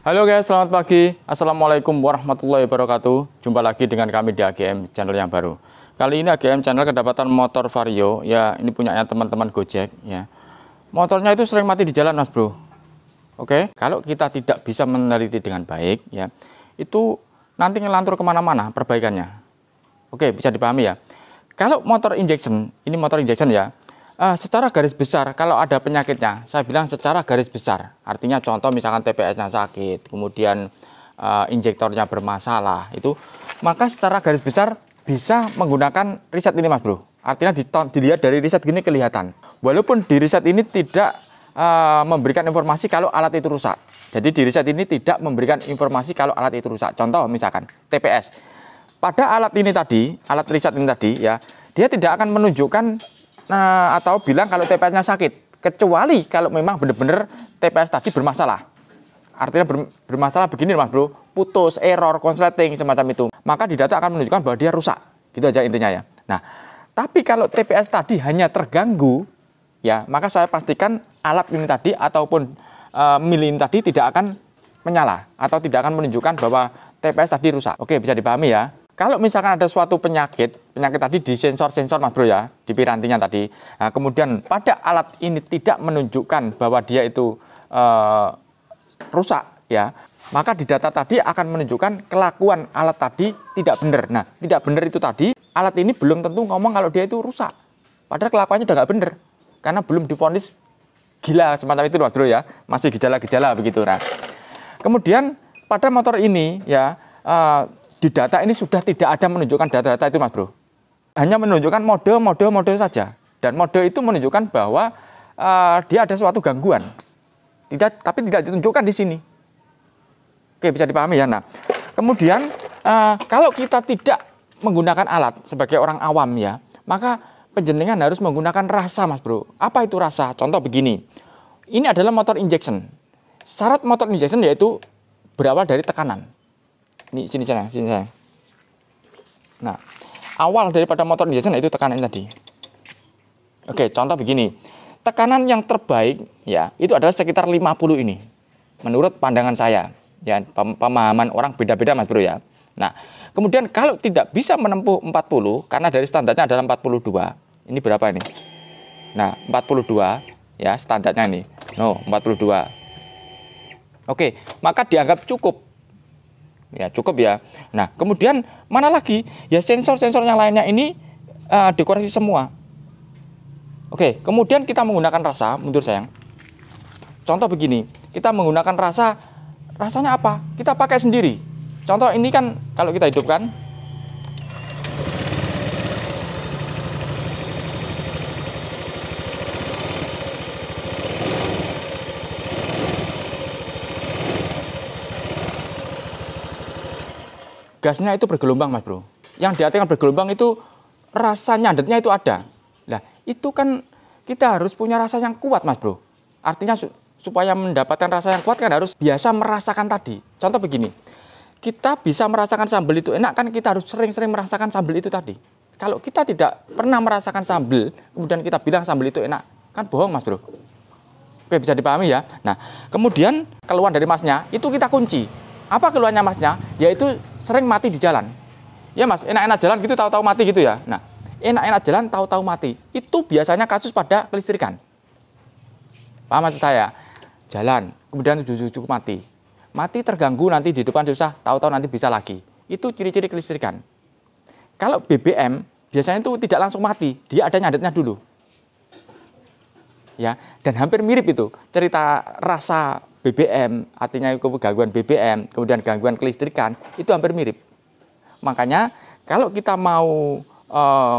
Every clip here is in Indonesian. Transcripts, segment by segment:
Halo guys, selamat pagi. Assalamualaikum warahmatullahi wabarakatuh. Jumpa lagi dengan kami di AGM channel yang baru. Kali ini AGM channel kedapatan motor Vario. Ya, ini punyanya teman-teman Gojek. Ya, motornya itu sering mati di jalan, mas bro. Oke, kalau kita tidak bisa meneliti dengan baik, ya, itu nanti ngelantur kemana-mana perbaikannya. Oke, bisa dipahami ya. Kalau motor injection, ini motor injection ya. Secara garis besar, kalau ada penyakitnya, saya bilang secara garis besar. Artinya contoh misalkan TPS-nya sakit, kemudian injektornya bermasalah, itu maka secara garis besar bisa menggunakan riset ini, mas bro. Artinya dilihat dari riset gini kelihatan. Walaupun di riset ini tidak memberikan informasi kalau alat itu rusak. Jadi di riset ini tidak memberikan informasi kalau alat itu rusak. Contoh misalkan TPS. Pada alat ini tadi, alat riset ini tadi ya, dia tidak akan menunjukkan atau bilang kalau TPS-nya sakit, kecuali kalau memang benar-benar TPS tadi bermasalah. Artinya bermasalah begini, mas bro, putus, error, konsleting, semacam itu. Maka di data akan menunjukkan bahwa dia rusak. Gitu aja intinya ya. Nah, tapi kalau TPS tadi hanya terganggu, ya, maka saya pastikan alat ini tadi ataupun mil ini tadi tidak akan menyala atau tidak akan menunjukkan bahwa TPS tadi rusak. Oke, bisa dipahami ya. Kalau misalkan ada suatu penyakit tadi di sensor-sensor, mas bro ya, di pirantinya tadi. Nah, kemudian pada alat ini tidak menunjukkan bahwa dia itu rusak, ya, maka di data tadi akan menunjukkan kelakuan alat tadi tidak benar. Nah, tidak benar itu tadi, alat ini belum tentu ngomong kalau dia itu rusak. Padahal kelakuannya udah nggak benar, karena belum divonis gila semacam itu, mas bro ya, masih gejala-gejala begitu. Nah, kemudian pada motor ini ya, di data ini sudah tidak ada menunjukkan data-data itu, mas bro. Hanya menunjukkan mode saja. Dan mode itu menunjukkan bahwa dia ada suatu gangguan. Tapi tidak ditunjukkan di sini. Oke, bisa dipahami ya. Nah, kemudian kalau kita tidak menggunakan alat sebagai orang awam ya, maka penjenengan harus menggunakan rasa, mas bro. Apa itu rasa? Contoh begini. Ini adalah motor injection. Syarat motor injection yaitu berawal dari tekanan. Ini sini saya. Nah, awal daripada motor injection itu tekanan tadi. Oke, contoh begini. Tekanan yang terbaik ya, itu adalah sekitar 50 ini. Menurut pandangan saya. Ya, pemahaman orang beda-beda, mas bro ya. Nah, kemudian kalau tidak bisa menempuh 40 karena dari standarnya adalah 42. Ini berapa ini? Nah, 42 ya standarnya ini. No, 42. Oke, maka dianggap cukup. Ya, cukup ya. Nah, kemudian mana lagi? Ya, sensor-sensor yang lainnya ini dikoreksi semua. Oke, kemudian kita menggunakan rasa, mundur sayang. Contoh begini, kita menggunakan rasanya apa? Kita pakai sendiri. Contoh ini kan kalau kita hidupkan, gasnya itu bergelombang, mas bro. Yang diartikan bergelombang itu rasa nyandatnya itu ada. Nah, itu kan kita harus punya rasa yang kuat, mas bro. Artinya supaya mendapatkan rasa yang kuat kan harus biasa merasakan tadi. Contoh begini, kita bisa merasakan sambal itu enak kan kita harus sering-sering merasakan sambal itu tadi. Kalau kita tidak pernah merasakan sambal, kemudian kita bilang sambal itu enak, kan bohong, mas bro. Oke, bisa dipahami ya. Nah, kemudian keluhan dari masnya itu kita kunci. Apa keluhannya masnya? Yaitu sering mati di jalan. Ya mas, enak-enak jalan gitu tahu-tahu mati gitu ya. Nah, enak-enak jalan tahu-tahu mati. Itu biasanya kasus pada kelistrikan. Paham maksud saya? Jalan, kemudian cukup mati. Mati terganggu nanti di depan susah, tahu-tahu nanti bisa lagi. Itu ciri-ciri kelistrikan. Kalau BBM biasanya itu tidak langsung mati, dia ada nyadatnya dulu. Ya, dan hampir mirip itu cerita rasa BBM, artinya gangguan BBM, kemudian gangguan kelistrikan, itu hampir mirip. Makanya kalau kita mau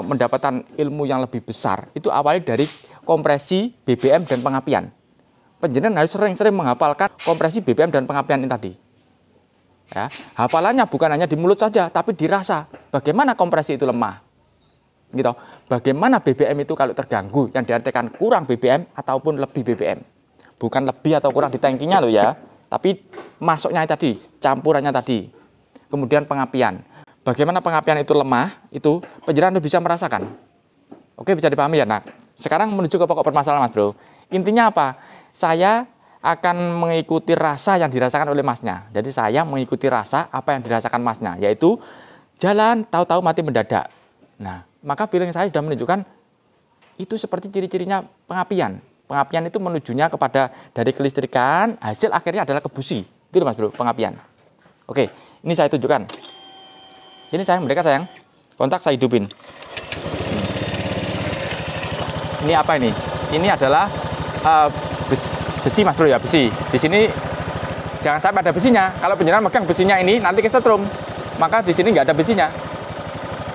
mendapatkan ilmu yang lebih besar, itu awalnya dari kompresi BBM dan pengapian. Penjenengan harus sering-sering menghafalkan kompresi BBM dan pengapian ini tadi. Ya, hafalannya bukan hanya di mulut saja, tapi dirasa. Bagaimana kompresi itu lemah? Gitu. Bagaimana BBM itu kalau terganggu, yang diartikan kurang BBM ataupun lebih BBM. Bukan lebih atau kurang di tangkinya loh ya, tapi masuknya tadi, campurannya tadi. Kemudian pengapian. Bagaimana pengapian itu lemah, itu penjenengan bisa merasakan. Oke, bisa dipahami ya. Nah, sekarang menuju ke pokok permasalahan, mas bro. Intinya apa? Saya akan mengikuti rasa yang dirasakan oleh masnya. Jadi saya mengikuti rasa apa yang dirasakan masnya, yaitu jalan tahu-tahu mati mendadak. Nah, maka feeling saya sudah menunjukkan itu seperti ciri-cirinya pengapian. Pengapian itu menujunya kepada dari kelistrikan, hasil akhirnya adalah ke busi. Itu Mas Bro, pengapian. Oke, ini saya tunjukkan. Sini sayang, mereka sayang. Kontak saya hidupin. Ini apa ini? Ini adalah besi Mas Bro ya, besi. Di sini jangan sampai ada besinya. Kalau penjenengan megang besinya ini nanti kesetrum. Maka di sini nggak ada besinya.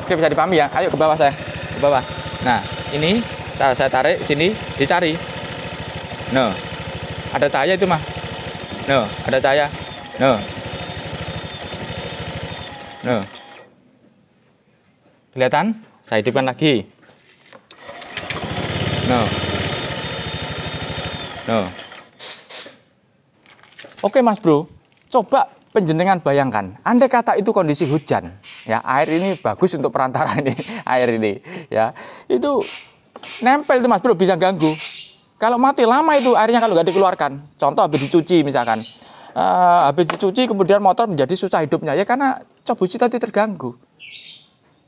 Oke, bisa dipahami ya. Ayo ke bawah saya, ke bawah. Nah, ini saya tarik sini, dicari. No, ada cahaya itu mah. No, ada cahaya. No, no. Kelihatan? Saya hidupkan lagi. No, no. Oke Mas Bro, coba penjenengan bayangkan, andai kata itu kondisi hujan, ya air ini bagus untuk perantara ini, air ini, ya itu nempel itu Mas Bro, bisa ganggu. Kalau mati lama itu airnya kalau nggak dikeluarkan, contoh habis dicuci misalkan, habis dicuci kemudian motor menjadi susah hidupnya, ya karena cok busi tadi terganggu.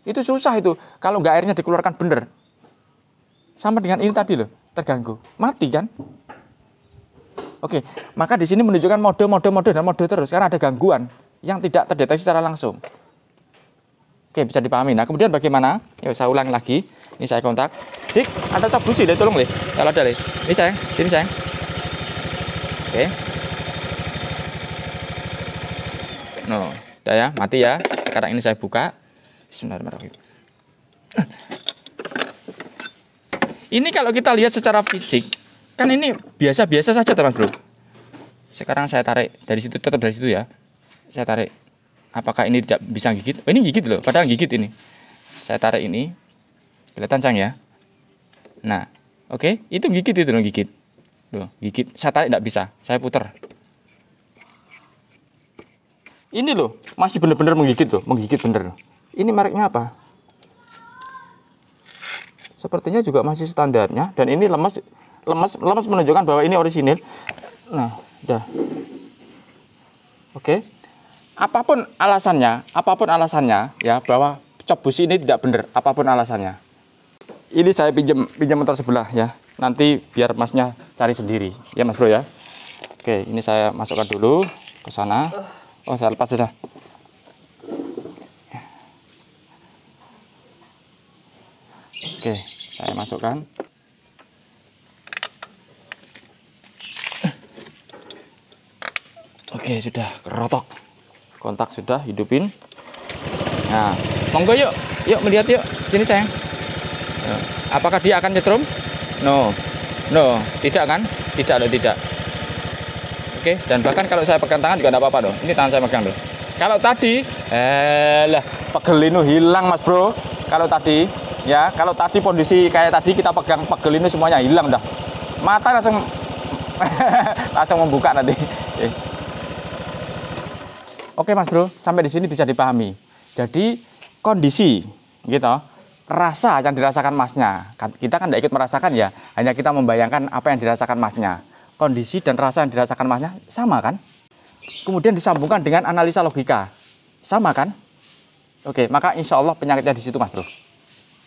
Itu susah itu, kalau nggak airnya dikeluarkan bener. Sama dengan ini tadi loh, terganggu, mati kan? Oke, maka di sini menunjukkan mode terus karena ada gangguan yang tidak terdeteksi secara langsung. Oke, bisa dipahami. Nah, kemudian bagaimana? Yuk, saya ulang lagi. Ini saya kontak. Dik, ada cok busi deh, tolong deh. Kalau ada deh. Ini sayang, sini sayang. Oke. No, udah ya, mati ya. Sekarang ini saya buka. Bismillahirrahmanirrahim. Ini kalau kita lihat secara fisik, kan ini biasa-biasa saja teman bro. Sekarang saya tarik dari situ, tetap dari situ ya. Saya tarik. Apakah ini tidak bisa gigit? Oh, ini gigit loh, padahal gigit ini. Saya tarik ini. Kelihatan sayang ya. Nah, oke, itu gigit itu loh, gigit. Loh, gigit. Saya tarik tidak bisa. Saya putar. Ini loh, masih benar-benar menggigit loh, menggigit bener. Ini mereknya apa? Sepertinya juga masih standarnya dan ini lemas menunjukkan bahwa ini orisinil. Nah, udah. Oke. Apapun alasannya ya bahwa cok busi ini tidak benar, apapun alasannya. Ini saya pinjam motor sebelah ya. Nanti biar masnya cari sendiri. Ya Mas Bro ya. Oke, ini saya masukkan dulu ke sana. Oh, saya lepas saja. Oke, saya masukkan. Oke, sudah kerotok. Kontak sudah, hidupin. Nah, monggo yuk melihat yuk. Sini sayang. Apakah dia akan nyetrum? No, tidak kan? Tidak loh, tidak. Oke, dan bahkan kalau saya pegang tangan juga tidak apa-apa loh. Ini tangan saya pegang loh. Kalau tadi, pegel ini hilang Mas Bro. Kalau tadi, ya, kalau tadi kondisi kayak tadi kita pegang pegel ini semuanya hilang dah. Mata langsung langsung membuka nanti. Oke Mas Bro, sampai di sini bisa dipahami. Jadi kondisi gitu, rasa yang dirasakan masnya. Kita kan tidak ikut merasakan ya, hanya kita membayangkan apa yang dirasakan masnya. Kondisi dan rasa yang dirasakan masnya sama kan? Kemudian disambungkan dengan analisa logika. Sama kan? Oke, maka insya Allah penyakitnya di situ Mas Bro.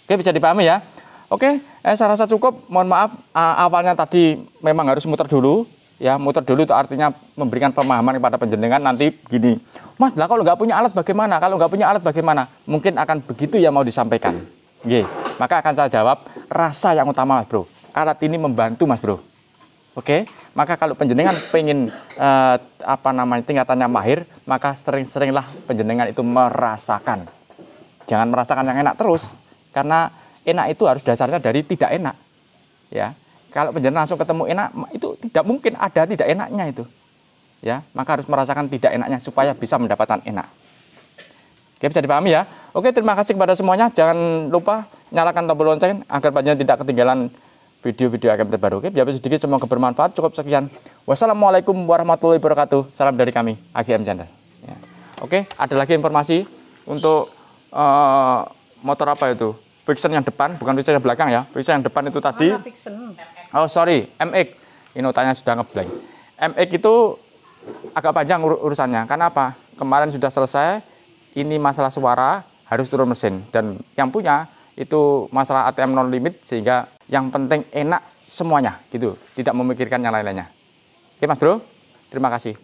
Oke, bisa dipahami ya. Oke, saya rasa cukup. Mohon maaf, awalnya tadi memang harus muter dulu. Ya, muter dulu itu artinya memberikan pemahaman kepada penjenengan. Nanti gini, Mas, lah kalau nggak punya alat bagaimana? Kalau nggak punya alat bagaimana? Mungkin akan begitu yang mau disampaikan. Oke, maka akan saya jawab rasa yang utama Mas Bro. Alat ini membantu Mas Bro. Oke, maka kalau penjenengan pengen tingkatannya mahir, maka sering-seringlah penjenengan itu merasakan. Jangan merasakan yang enak terus, karena enak itu harus dasarnya dari tidak enak. Ya. Kalau penjenengan langsung ketemu enak, itu tidak mungkin ada tidak enaknya itu. Ya, maka harus merasakan tidak enaknya supaya bisa mendapatkan enak. Oke, bisa dipahami ya. Oke, terima kasih kepada semuanya. Jangan lupa nyalakan tombol lonceng agar panjenengan tidak ketinggalan video-video AGM terbaru. Oke, biar sedikit semoga bermanfaat. Cukup sekian. Wassalamualaikum warahmatullahi wabarakatuh. Salam dari kami, AGM Channel. Ya. Oke, ada lagi informasi untuk motor apa itu? Vixen yang depan, bukan Vixen yang belakang ya. Vixen yang depan itu tadi. Oh sorry, MX. Ini notanya sudah ngeblank. MX itu agak panjang urusannya. Karena apa? Kemarin sudah selesai, ini masalah suara harus turun mesin. Dan yang punya itu masalah ATM non limit, sehingga yang penting enak semuanya gitu, tidak memikirkan yang lain-lainnya. Oke Mas Bro, terima kasih.